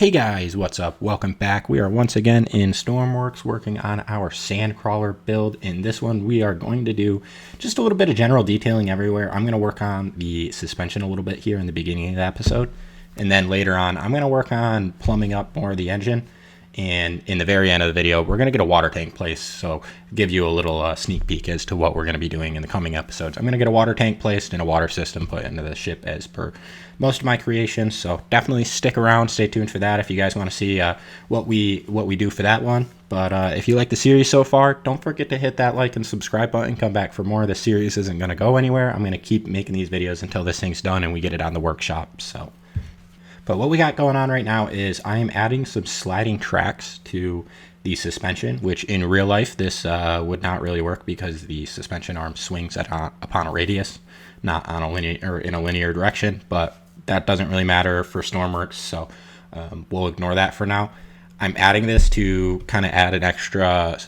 Hey guys, what's up? Welcome back. We are once again in Stormworks working on our Sandcrawler build. In this one, we are going to do just a little bit of general detailing everywhere. I'm going to work on the suspension a little bit here in the beginning of the episode. And then later on, I'm going to work on plumbing up more of the engine. And in the very end of the video, we're going to get a water tank placed. So give you a little sneak peek as to what we're going to be doing in the coming episodes. I'm going to get a water tank placed and a water system put into the ship as per most of my creations. So definitely stick around, stay tuned for that if you guys want to see what we do for that one. But if you like the series so far, don't forget to hit that like and subscribe button. Come back for more. The series isn't going to go anywhere. I'm going to keep making these videos until this thing's done and we get it on the workshop. But what we got going on right now is I am adding some sliding tracks to the suspension, which in real life this would not really work because the suspension arm swings upon a radius, not on a linear or in a linear direction. But that doesn't really matter for Stormworks, so we'll ignore that for now. I'm adding this to kind of add an extra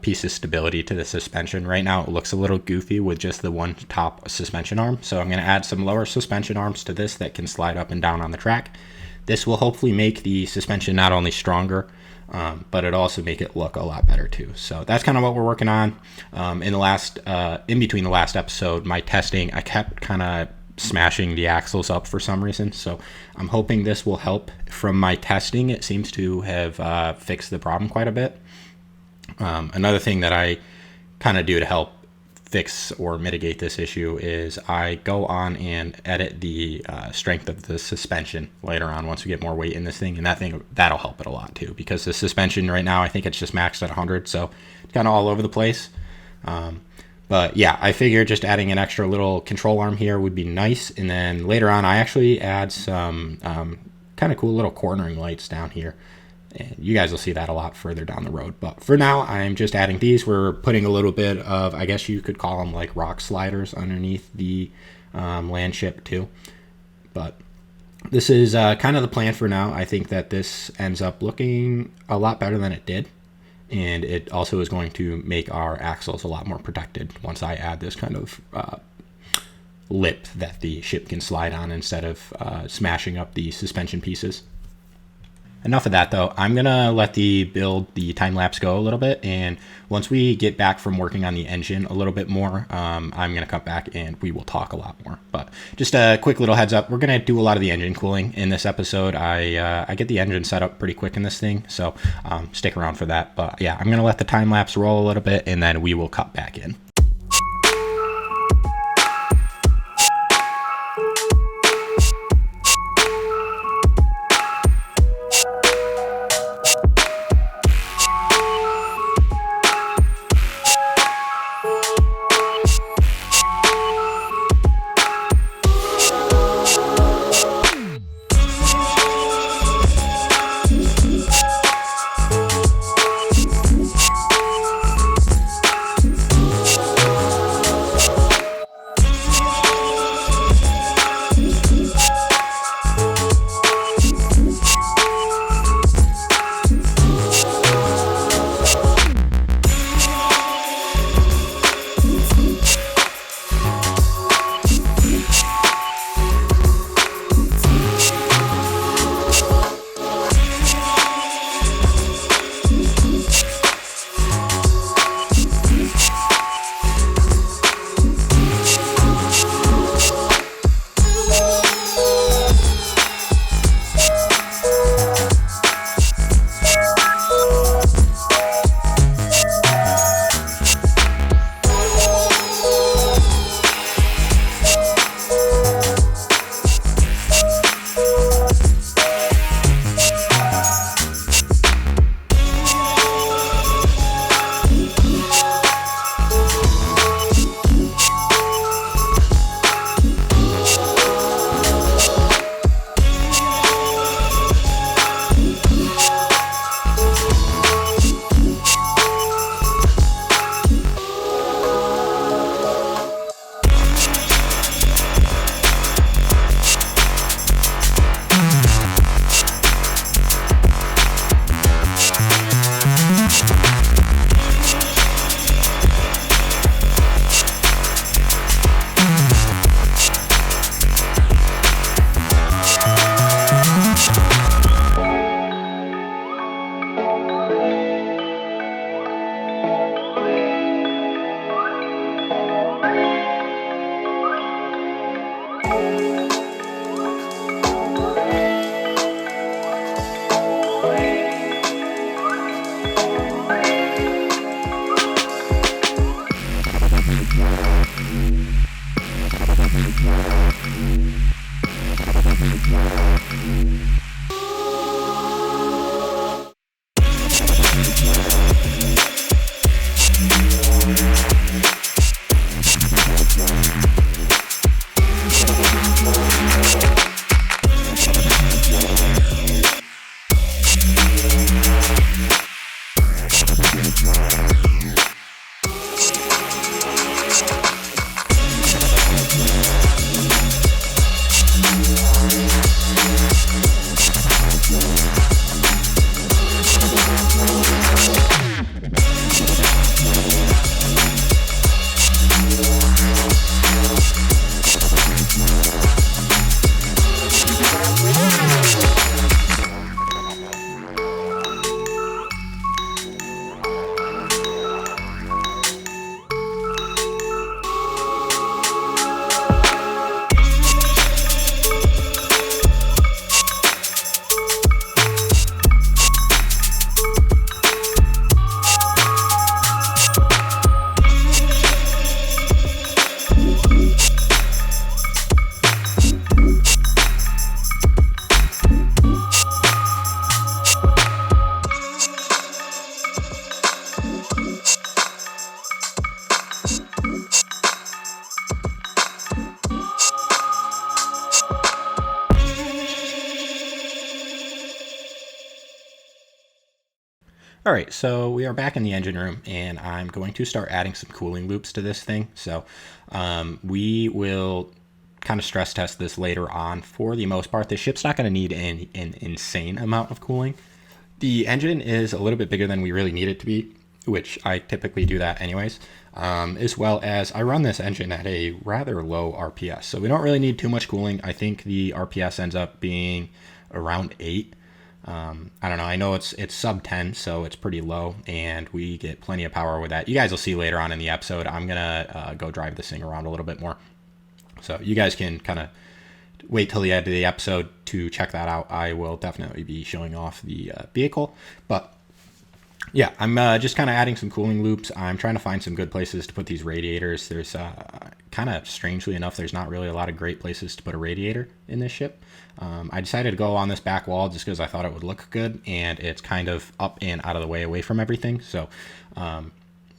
piece of stability to the suspension. Right now it looks a little goofy with just the one top suspension arm. So I'm going to add some lower suspension arms to this that can slide up and down on the track. This will hopefully make the suspension not only stronger, but it also make it look a lot better too. So that's kind of what we're working on. In between the last episode, my testing, I kept kind of smashing the axles up for some reason, so I'm hoping this will help. From my testing, it seems to have fixed the problem quite a bit. Another thing that I kind of do to help fix or mitigate this issue is I go on and edit the strength of the suspension later on once we get more weight in this thing, and that'll help it a lot too, because the suspension right now I think it's just maxed at 100, so it's kind of all over the place. But yeah, I figure just adding an extra little control arm here would be nice. And then later on, I actually add some kind of cool little cornering lights down here. And you guys will see that a lot further down the road. But for now, I'm just adding these. We're putting a little bit of, I guess you could call them like rock sliders underneath the land ship too. But this is kind of the plan for now. I think that this ends up looking a lot better than it did. And it also is going to make our axles a lot more protected once I add this kind of lip that the ship can slide on instead of smashing up the suspension pieces. Enough of that though. I'm going to let the time-lapse go a little bit, and once we get back from working on the engine a little bit more, I'm going to come back and we will talk a lot more. But just a quick little heads up, we're going to do a lot of the engine cooling in this episode. I get the engine set up pretty quick in this thing, so stick around for that. But yeah, I'm going to let the time-lapse roll a little bit and then we will cut back in. All right, so we are back in the engine room, and I'm going to start adding some cooling loops to this thing. So we will kind of stress test this later on. For the most part, the ship's not going to need an insane amount of cooling. The engine is a little bit bigger than we really need it to be, which I typically do that anyways, as well as I run this engine at a rather low RPS. So we don't really need too much cooling. I think the RPS ends up being around 8. I don't know. I know it's sub 10, so it's pretty low, and we get plenty of power with that. You guys will see later on in the episode. I'm going to go drive this thing around a little bit more. So you guys can kind of wait till the end of the episode to check that out. I will definitely be showing off the vehicle. But yeah, I'm just kind of adding some cooling loops. I'm trying to find some good places to put these radiators. There's kind of strangely enough, there's not really a lot of great places to put a radiator in this ship. I decided to go on this back wall just because I thought it would look good, and it's kind of up and out of the way away from everything. So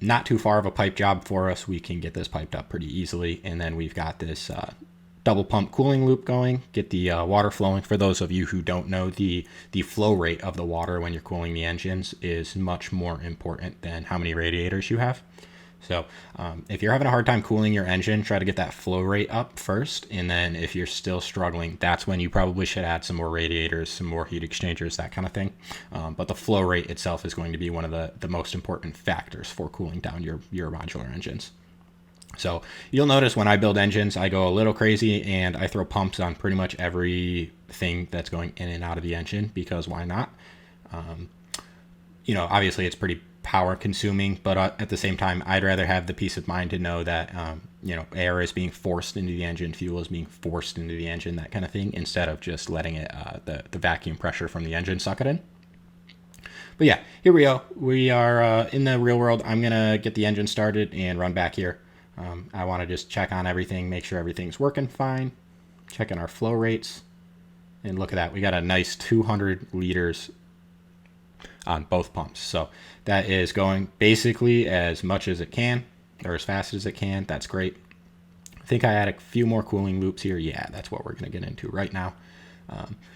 not too far of a pipe job for us. We can get this piped up pretty easily. And then we've got this double pump cooling loop going, get the water flowing. For those of you who don't know, the flow rate of the water when you're cooling the engines is much more important than how many radiators you have. So if you're having a hard time cooling your engine, try to get that flow rate up first. And then if you're still struggling, that's when you probably should add some more radiators, some more heat exchangers, that kind of thing. But the flow rate itself is going to be one of the most important factors for cooling down your modular engines. So you'll notice when I build engines, I go a little crazy and I throw pumps on pretty much everything that's going in and out of the engine, because why not? Obviously it's pretty power consuming, but at the same time, I'd rather have the peace of mind to know that, air is being forced into the engine, fuel is being forced into the engine, that kind of thing, instead of just letting it, the vacuum pressure from the engine suck it in. But yeah, here we go. We are in the real world. I'm going to get the engine started and run back here. I want to just check on everything, make sure everything's working fine, checking our flow rates, and look at that. We got a nice 200 liters on both pumps. So that is going basically as much as it can, or as fast as it can. That's great. I think I add a few more cooling loops here. Yeah, that's what we're going to get into right now.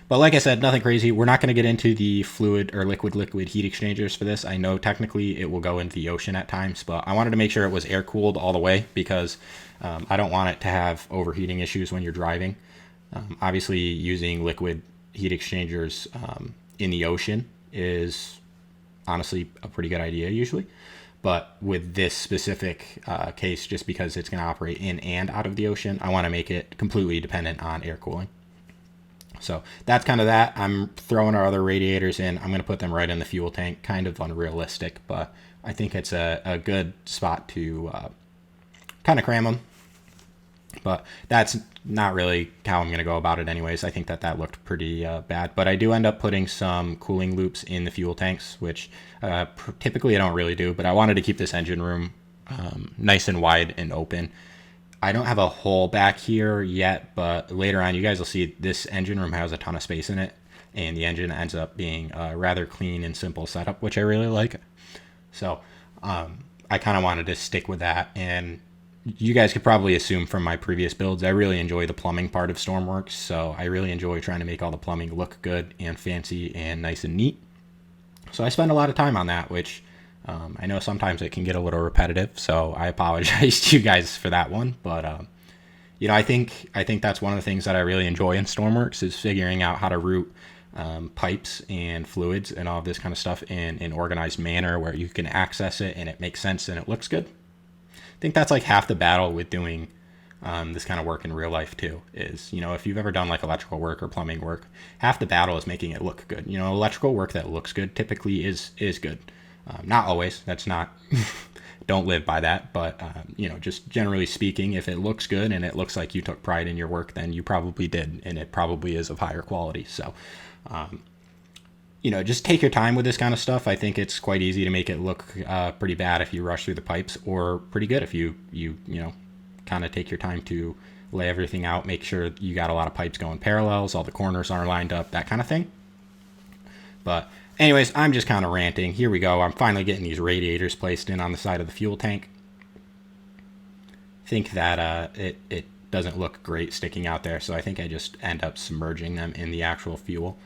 But like I said, nothing crazy. We're not going to get into the fluid or liquid heat exchangers for this. I know technically it will go into the ocean at times, but I wanted to make sure it was air cooled all the way, because I don't want it to have overheating issues when you're driving. Obviously, using liquid heat exchangers in the ocean is honestly a pretty good idea usually. But with this specific case, just because it's going to operate in and out of the ocean, I want to make it completely dependent on air cooling. So that's kind of that. I'm throwing our other radiators in. I'm going to put them right in the fuel tank. Kind of unrealistic, but I think it's a good spot to kind of cram them. But that's not really how I'm going to go about it anyways. I think that looked pretty bad. But I do end up putting some cooling loops in the fuel tanks, which typically I don't really do. But I wanted to keep this engine room nice and wide and open. I don't have a hole back here yet, but later on you guys will see this engine room has a ton of space in it, and the engine ends up being a rather clean and simple setup, which I really like. So I kind of wanted to stick with that, and you guys could probably assume from my previous builds, I really enjoy the plumbing part of Stormworks, so I really enjoy trying to make all the plumbing look good and fancy and nice and neat. So I spend a lot of time on that, which I know sometimes it can get a little repetitive, so I apologize to you guys for that one. But I think that's one of the things that I really enjoy in Stormworks is figuring out how to route pipes and fluids and all of this kind of stuff in an organized manner where you can access it and it makes sense and it looks good. I think that's like half the battle with doing this kind of work in real life too. Is if you've ever done like electrical work or plumbing work, half the battle is making it look good. Electrical work that looks good typically is good. Not always. That's not, don't live by that. But, just generally speaking, if it looks good and it looks like you took pride in your work, then you probably did. And it probably is of higher quality. So, just take your time with this kind of stuff. I think it's quite easy to make it look pretty bad if you rush through the pipes, or pretty good if you kind of take your time to lay everything out, make sure you got a lot of pipes going parallels, all the corners are lined up, that kind of thing. But anyways, I'm just kind of ranting. Here we go. I'm finally getting these radiators placed in on the side of the fuel tank. I think that it doesn't look great sticking out there, so I think I just end up submerging them in the actual fuel.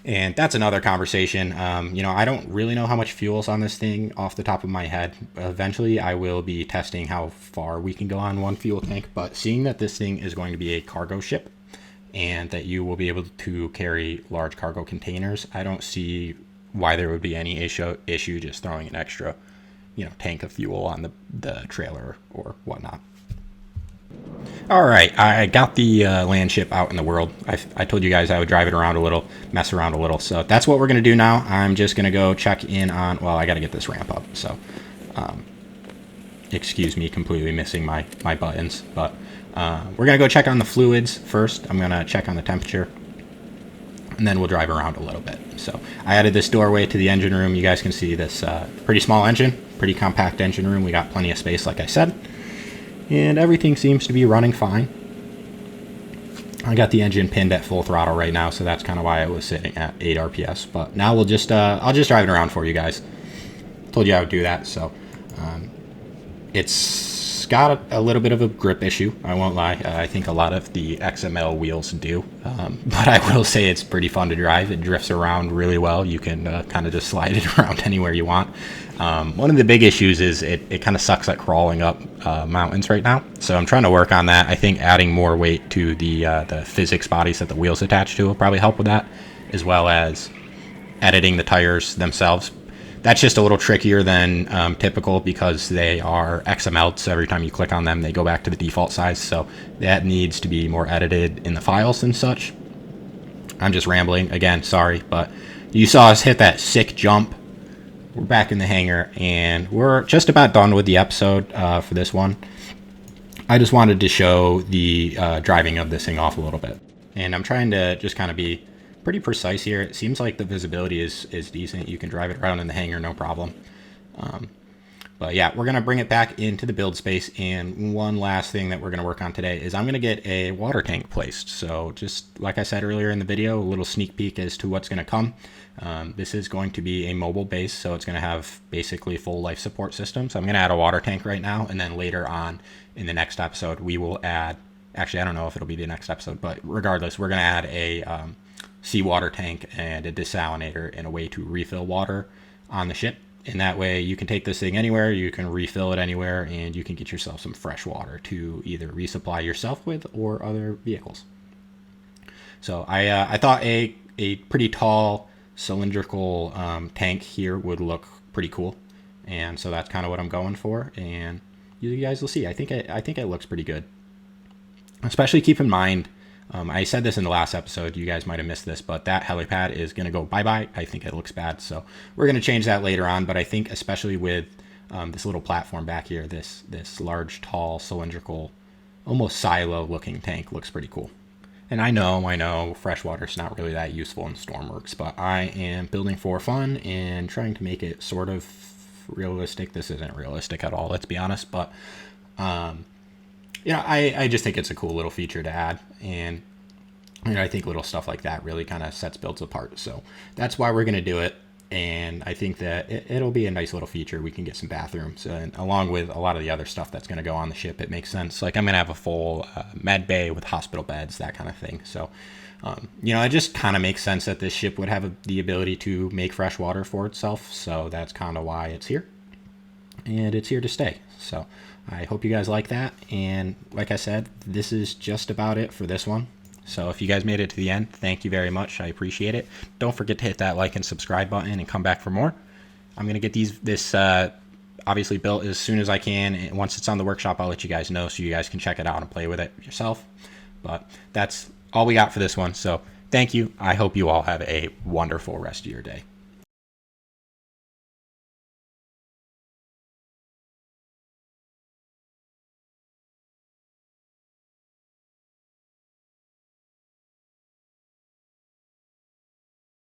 And that's another conversation. I don't really know how much fuel's on this thing off the top of my head. Eventually, I will be testing how far we can go on one fuel tank. But seeing that this thing is going to be a cargo ship and that you will be able to carry large cargo containers, I don't see why there would be any issue just throwing an extra, tank of fuel on the trailer or whatnot. All right, I got the land ship out in the world. I told you guys I would drive it around a little, mess around a little. So that's what we're going to do now. I'm just going to go check in on, well, I got to get this ramp up. So excuse me, completely missing my buttons. But we're going to go check on the fluids first. I'm going to check on the temperature. And then we'll drive around a little bit. So I added this doorway to the engine room. You guys can see this pretty small engine, pretty compact engine room. We got plenty of space, like I said. And everything seems to be running fine. I got the engine pinned at full throttle right now, so that's kind of why it was sitting at 8 RPS. But now we'll just, I'll just drive it around for you guys. Told you I would do that, so it's got a little bit of a grip issue, I won't lie. I think a lot of the XML wheels do, but I will say it's pretty fun to drive. It drifts around really well. You can kind of just slide it around anywhere you want. One of the big issues is it kind of sucks at crawling up mountains right now, so I'm trying to work on that. I think adding more weight to the physics bodies that the wheels attach to will probably help with that, as well as editing the tires themselves. That's just a little trickier than typical because they are XML'd, so every time you click on them, they go back to the default size, so that needs to be more edited in the files and such. I'm just rambling. Again, sorry, but you saw us hit that sick jump. We're back in the hangar, and we're just about done with the episode for this one. I just wanted to show the driving of this thing off a little bit. And I'm trying to just kind of be pretty precise here. It seems like the visibility is decent. You can drive it around in the hangar, no problem. But yeah, we're going to bring it back into the build space. And one last thing that we're going to work on today is I'm going to get a water tank placed. So just like I said earlier in the video, a little sneak peek as to what's going to come. This is going to be a mobile base, so it's going to have basically full life support system. So I'm going to add a water tank right now, and then later on in the next episode, we will add, actually, I don't know if it'll be the next episode, but regardless, we're going to add a seawater tank and a desalinator and a way to refill water on the ship. And that way you can take this thing anywhere, you can refill it anywhere, and you can get yourself some fresh water to either resupply yourself with or other vehicles. So I thought a pretty tall cylindrical tank here would look pretty cool, and so that's kind of what I'm going for, and you guys will see. I think it looks pretty good. Especially keep in mind, I said this in the last episode, you guys might have missed this, but that helipad is going to go bye-bye. I think it looks bad, so we're going to change that later on, but I think especially with this little platform back here, this large, tall, cylindrical, almost silo-looking tank looks pretty cool. And I know, freshwater's not really that useful in Stormworks, but I am building for fun and trying to make it sort of realistic. This isn't realistic at all, let's be honest, but I just think it's a cool little feature to add, and I think little stuff like that really kind of sets builds apart. So that's why we're going to do it, and I think that it'll be a nice little feature. We can get some bathrooms, and along with a lot of the other stuff that's going to go on the ship, it makes sense. Like I'm going to have a full med bay with hospital beds, that kind of thing. So, it just kind of makes sense that this ship would have the ability to make fresh water for itself. So that's kind of why it's here, and it's here to stay. So I hope you guys like that. And like I said, this is just about it for this one. So if you guys made it to the end, thank you very much. I appreciate it. Don't forget to hit that like and subscribe button and come back for more. I'm going to get this obviously built as soon as I can. And once it's on the workshop, I'll let you guys know so you guys can check it out and play with it yourself. But that's all we got for this one. So thank you. I hope you all have a wonderful rest of your day.